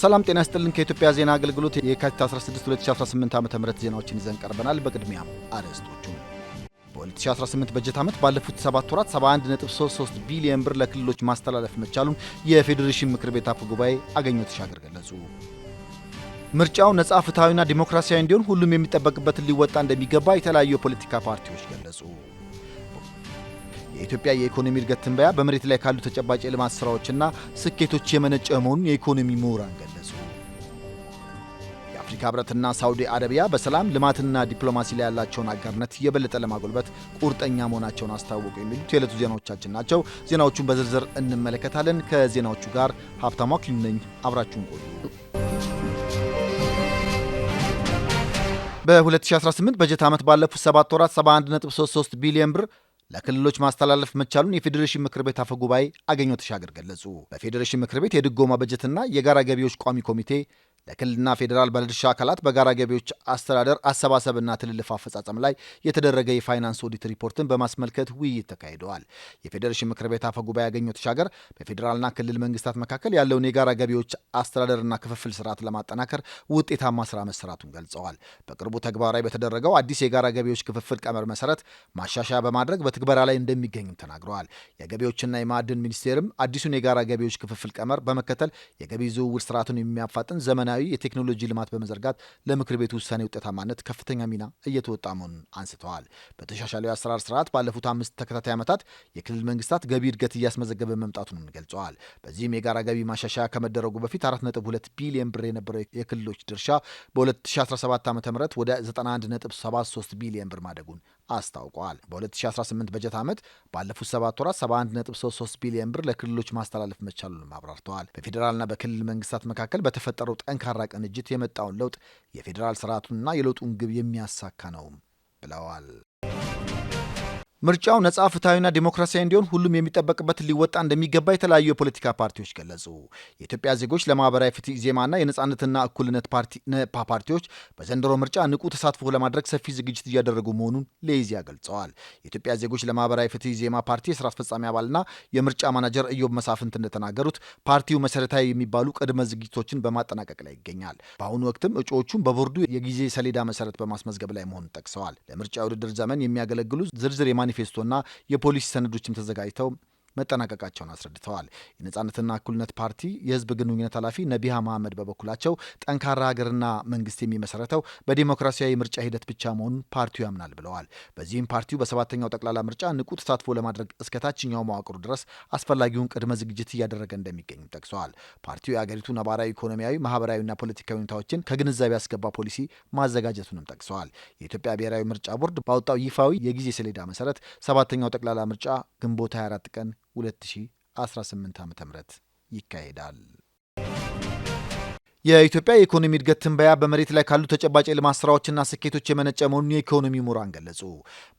ሰላም ጤና ይስጥልን ከኢትዮጵያ ዜና አገልግሎት የካቲት 16 2018 ዓ.ም ዜናዎችን ይዘን ቀርበናል። በቅድሚያም አርዕስቶቹ በ2018 በጀት ዓመት ባለፉት 7 ወራት 71.33 ቢሊዮን ብር ለክልሎች ማስተላለፍ መቻሉን የፌዴሬሽን ምክር ቤት አፈ ጉባኤ አገኘሁ ተሻገር ገለጹ። ምርጫው ነጻ ፍትሐዊና ዲሞክራሲያዊ እንዲሆን ሁሉም የሚጠበቅበትን ሊወጣ እንደሚገባ የተለያዩ የፖለቲካ ፓርቲዎች ገለጹ። የኢትዮጵያ የኢኮኖሚ እድገት ትንበያ በመሬት ላይ ካሉ ተጨባጭ የልማት ስራዎችና ስኬቶች የመነጨ መሆኑን የኢኮኖሚ ምሁራን ገለጹ። የአፍሪካ ህብረትና ሳውዲ አረቢያ በሰላም ልማትና ዲፕሎማሲ ላይ ያላቸውን አጋርነት የበለጠ ለማጎልበት ቁርጠኛ መሆናቸውን አስታወቁ። የሚሉት የዕለቱ ዜናዎቻችን ናቸው። ዜናዎቹን በዝርዝር እንመለከታለን። ከዜናዎቹ ጋር ሀብታሙ አክሊሉ ነኝ። አብራችሁን ቆዩ። በ2018 በጀት ዓመት ባለፉት 7 ወራት 71.33 ቢሊዮን ብር ለክልሎች ማስተላለፍ መቻሉን የፌዴሬሽን ምክር ቤት አፈ ጉባኤ አገኘሁ ተሻገር ገለጹ። በፌዴሬሽን ምክር ቤት የድጎማ በጀትና የጋራ ገቢዎች ቋሚ ኮሚቴ ለክልልና ፌዴራል ባለድርሻ አካላት በጋራ ገቢዎች አስተዳደር አሰባሰብና ትልልፍ አፈጻጸም ላይ የተደረገ የፋይናንስ ኦዲት ሪፖርትን በማስመልከት ውይይት ተካሂደዋል። የፌዴሬሽን ምክር ቤት አፈ ጉባኤ አገኘሁ ተሻገር በፌዴራልና ክልል መንግስታት መካከል ያለውን የጋራ ገቢዎች አስተዳደርና ክፍፍል ስርዓት ለማጠናከር ውጤታማ ስራ መሰራቱን ገልጸዋል። በቅርቡ ተግባራዊ በተደረገው አዲስ የጋራ ገቢዎች ክፍፍል ቀመር መሰረት ማሻሻያ በማድረግ በትግበራ ላይ እንደሚገኝም ተናግረዋል። የገቢዎችና የማዕድን ሚኒስቴርም አዲሱን የጋራ ገቢዎች ክፍፍል ቀመር በመከተል የገቢ ዝውውር ስርዓቱን የሚያፋጥን ዘመናዊ የቴክኖሎጂ ልማት በመዘርጋት ለምክር ቤቱ ውሳኔ ውጤታማነት ከፍተኛ ሚና እየተወጣ መሆኑን አንስተዋል። በተሻሻለው የአሰራር ስርዓት ባለፉት 5 ተከታታይ ዓመታት የክልል መንግስታት ገቢ እድገት እያስመዘገበ መምጣቱን ገልጸዋል። በዚህም የጋራ ገቢ ማሻሻያ ከመደረጉ በፊት 4.2 ቢሊዮን ብር የነበረው የክልሎች ድርሻ በ2017 ዓ.ም ወደ 91.73 ቢሊዮን ብር ማደጉን አስታውቀዋል። በ2018 በጀት ዓመት ባለፉት 7 ወራት 71.33 ቢሊዮን ብር ለክልሎች ማስተላለፍ መቻሉን አብራርተዋል። በፌዴራልና በክልል መንግስታት መካከል በተፈጠረው ጠንካራ ቅንጅት የመጣውን ለውጥ የፌዴራል ስርዓቱንና የለውጡን ግብ የሚያሳካ ነው ብለዋል። ምርጫው ነጻ ፍትሐዊና ዲሞክራሲያዊ እንዲሆን ሁሉም የሚጠበቅበትን ሊወጣ እንደሚገባ የተለያዩ የፖለቲካ ፓርቲዎች ገለጹ። የኢትዮጵያ ዜጎች ለማህበራዊ ፍትህ ኢዜማና የነጻነትና እኩልነት ነፓ ፓርቲዎች በዘንድሮ ምርጫ ንቁ ተሳትፎ ለማድረግ ሰፊ ዝግጅት እያደረጉ መሆኑን ለኢዜአ ገልጸዋል። የኢትዮጵያ ዜጎች ለማህበራዊ ፍትህ ኢዜማ ፓርቲ የስራ አስፈጻሚ አባልና የምርጫ ማናጀር ኢዮብ መሳፍንት እንደተናገሩት ፓርቲው መሰረታዊ የሚባሉ ቅድመ ዝግጅቶችን በማጠናቀቅ ላይ ይገኛል። በአሁኑ ወቅትም እጩዎቹን በቦርዱ የጊዜ ሰሌዳ መሰረት በማስመዝገብ ላይ መሆኑን ጠቅሰዋል። ለምርጫ የውድድር ዘመን የሚያገለግሉ ዝርዝር ማኒፌስቶና የፖሊሲ ሰነዶችም ተዘጋጅተው መጠናቀቃቸውን አስረድተዋል። የነጻነትና እኩልነት ፓርቲ የህዝብ ግንኙነት ኃላፊ ነቢሃ መሐመድ በበኩላቸው ጠንካራ ሀገርና መንግስት የሚመሰረተው በዲሞክራሲያዊ ምርጫ ሂደት ብቻ መሆኑን ፓርቲው ያምናል ብለዋል። በዚህም ፓርቲው በሰባተኛው ጠቅላላ ምርጫ ንቁ ተሳትፎ ለማድረግ እስከ ታችኛው መዋቅሩ ድረስ አስፈላጊውን ቅድመ ዝግጅት እያደረገ እንደሚገኝም ጠቅሰዋል። ፓርቲው የአገሪቱ ነባራዊ ኢኮኖሚያዊ፣ ማህበራዊና ፖለቲካዊ ሁኔታዎችን ከግንዛቤ ያስገባ ፖሊሲ ማዘጋጀቱንም ጠቅሰዋል። የኢትዮጵያ ብሔራዊ ምርጫ ቦርድ ባወጣው ይፋዊ የጊዜ ሰሌዳ መሰረት ሰባተኛው ጠቅላላ ምርጫ ግንቦት 24 ቀን 2018 ዓ.ም ይካሄዳል። የኢትዮጵያ የኢኮኖሚ እድገት ትንበያ በመሬት ላይ ካሉ ተጨባጭ የልማት ስራዎችና ስኬቶች የመነጨ መሆኑን የኢኮኖሚ ምሁራን ገለጹ።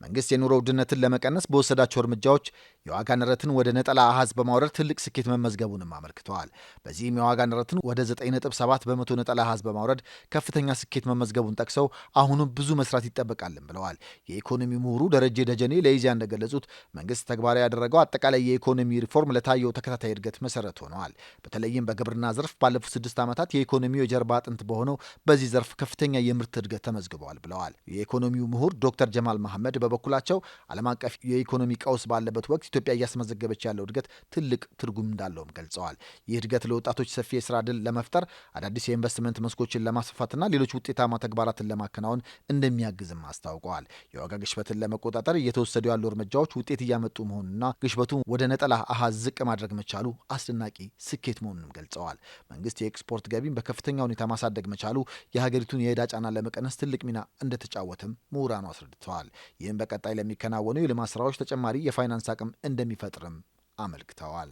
መንግስት የኑሮ ውድነትን ለመቀነስ በወሰዳቸው እርምጃዎች የዋጋ ንረትን ወደ ነጠላ አሃዝ በማውረድ ትልቅ ስኬት መመዝገቡንም አመልክተዋል። በዚህም የዋጋ ንረትን ወደ 9.7 በመቶ ነጠላ አሃዝ በማውረድ ከፍተኛ ስኬት መመዝገቡን ጠቅሰው አሁንም ብዙ መስራት ይጠበቃልን ብለዋል። የኢኮኖሚ ምሁሩ ደረጀ ደጀኔ ለኢዜአ እንደገለጹት መንግስት ተግባራዊ ያደረገው አጠቃላይ የኢኮኖሚ ሪፎርም ለታየው ተከታታይ እድገት መሰረት ሆነዋል። በተለይም በግብርና ዘርፍ ባለፉት 6 ዓመታት የኢኮኖሚው የጀርባ አጥንት በሆነው በዚህ ዘርፍ ከፍተኛ የምርት እድገት ተመዝግበዋል ብለዋል። የኢኮኖሚው ምሁር ዶክተር ጀማል መሐመድ በበኩላቸው ዓለም አቀፍ የኢኮኖሚ ቀውስ ባለበት ወቅት ኢትዮጵያ እያስመዘገበች ያለው እድገት ትልቅ ትርጉም እንዳለውም ገልጸዋል። ይህ እድገት ለወጣቶች ሰፊ የስራ ዕድል ለመፍጠር፣ አዳዲስ የኢንቨስትመንት መስኮችን ለማስፋፋትና ሌሎች ውጤታማ ተግባራትን ለማከናወን እንደሚያግዝም አስታውቀዋል። የዋጋ ግሽበትን ለመቆጣጠር እየተወሰዱ ያሉ እርምጃዎች ውጤት እያመጡ መሆኑና ግሽበቱን ወደ ነጠላ አሃዝ ዝቅ ማድረግ መቻሉ አስደናቂ ስኬት መሆኑንም ገልጸዋል። መንግስት የኤክስፖርት ገቢን በከፍተኛ ሁኔታ ማሳደግ መቻሉ የሀገሪቱን የዕዳ ጫና ለመቀነስ ትልቅ ሚና እንደተጫወተም ምሁራኑ አስረድተዋል። ይህም በቀጣይ ለሚከናወኑ የልማት ስራዎች ተጨማሪ የፋይናንስ አቅም እንደሚፈጥርም አመልክተዋል።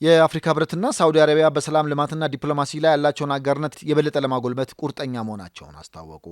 የአፍሪካ ህብረትና ሳውዲ አረቢያ በሰላም ልማትና ዲፕሎማሲ ላይ ያላቸውን አጋርነት የበለጠ ለማጎልበት ቁርጠኛ መሆናቸውን አስታወቁ።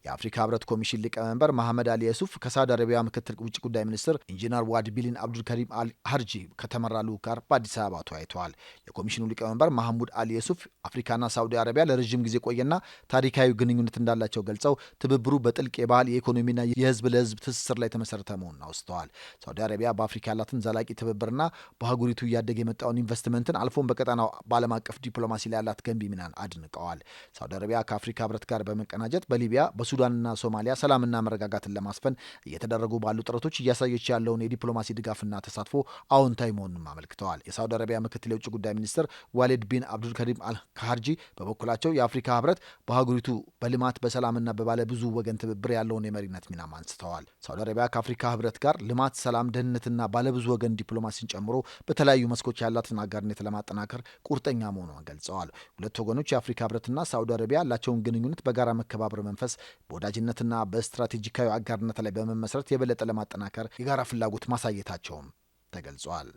የአፍሪካ ህብረት ኮሚሽን ሊቀመንበር መሐመድ አሊ የሱፍ ከሳውዲ አረቢያ ምክትል ውጭ ጉዳይ ሚኒስትር ኢንጂነር ዋድ ቢሊን አብዱልከሪም ሀርጂ ከተመራ ልዑክ ጋር በአዲስ አበባ ተወያይተዋል። የኮሚሽኑ ሊቀመንበር መሐሙድ አሊ የሱፍ አፍሪካና ሳውዲ አረቢያ ለረዥም ጊዜ ቆየና ታሪካዊ ግንኙነት እንዳላቸው ገልጸው ትብብሩ በጥልቅ የባህል የኢኮኖሚና የህዝብ ለህዝብ ትስስር ላይ የተመሰረተ መሆኑን አውስተዋል። ሳውዲ አረቢያ በአፍሪካ ያላትን ዘላቂ ትብብርና በአህጉሪቱ እያደገ የመጣውን ኢንቨስትመንትን አልፎም በቀጠናው በዓለም አቀፍ ዲፕሎማሲ ላይ ያላት ገንቢ ሚናን አድንቀዋል። ሳውዲ አረቢያ ከአፍሪካ ህብረት ጋር በመቀናጀት በሊቢያ በሱዳንና ሶማሊያ ሰላምና መረጋጋትን ለማስፈን እየተደረጉ ባሉ ጥረቶች እያሳየች ያለውን የዲፕሎማሲ ድጋፍና ተሳትፎ አዎንታዊ መሆኑን አመልክተዋል። የሳውዲ አረቢያ ምክትል የውጭ ጉዳይ ሚኒስትር ዋሊድ ቢን አብዱልከሪም አልካርጂ በበኩላቸው የአፍሪካ ህብረት በሀገሪቱ በልማት በሰላምና በባለ ብዙ ወገን ትብብር ያለውን የመሪነት ሚና አንስተዋል። ሳውዲ አረቢያ ከአፍሪካ ህብረት ጋር ልማት፣ ሰላም፣ ደህንነትና ባለብዙ ወገን ዲፕሎማሲን ጨምሮ በተለያዩ መስኮች ያላትን አጋርነት ለማጠናከር ቁርጠኛ መሆኗን ገልጸዋል። ሁለት ወገኖች የአፍሪካ ህብረትና ሳውዲ አረቢያ ያላቸውን ግንኙነት በጋራ መከባበር መንፈስ በወዳጅነትና በስትራቴጂካዊ አጋርነት ላይ በመመስረት የበለጠ ለማጠናከር የጋራ ፍላጎት ማሳየታቸውም ተገልጿል።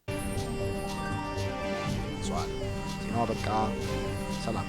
ዜናው አበቃ። ሰላም።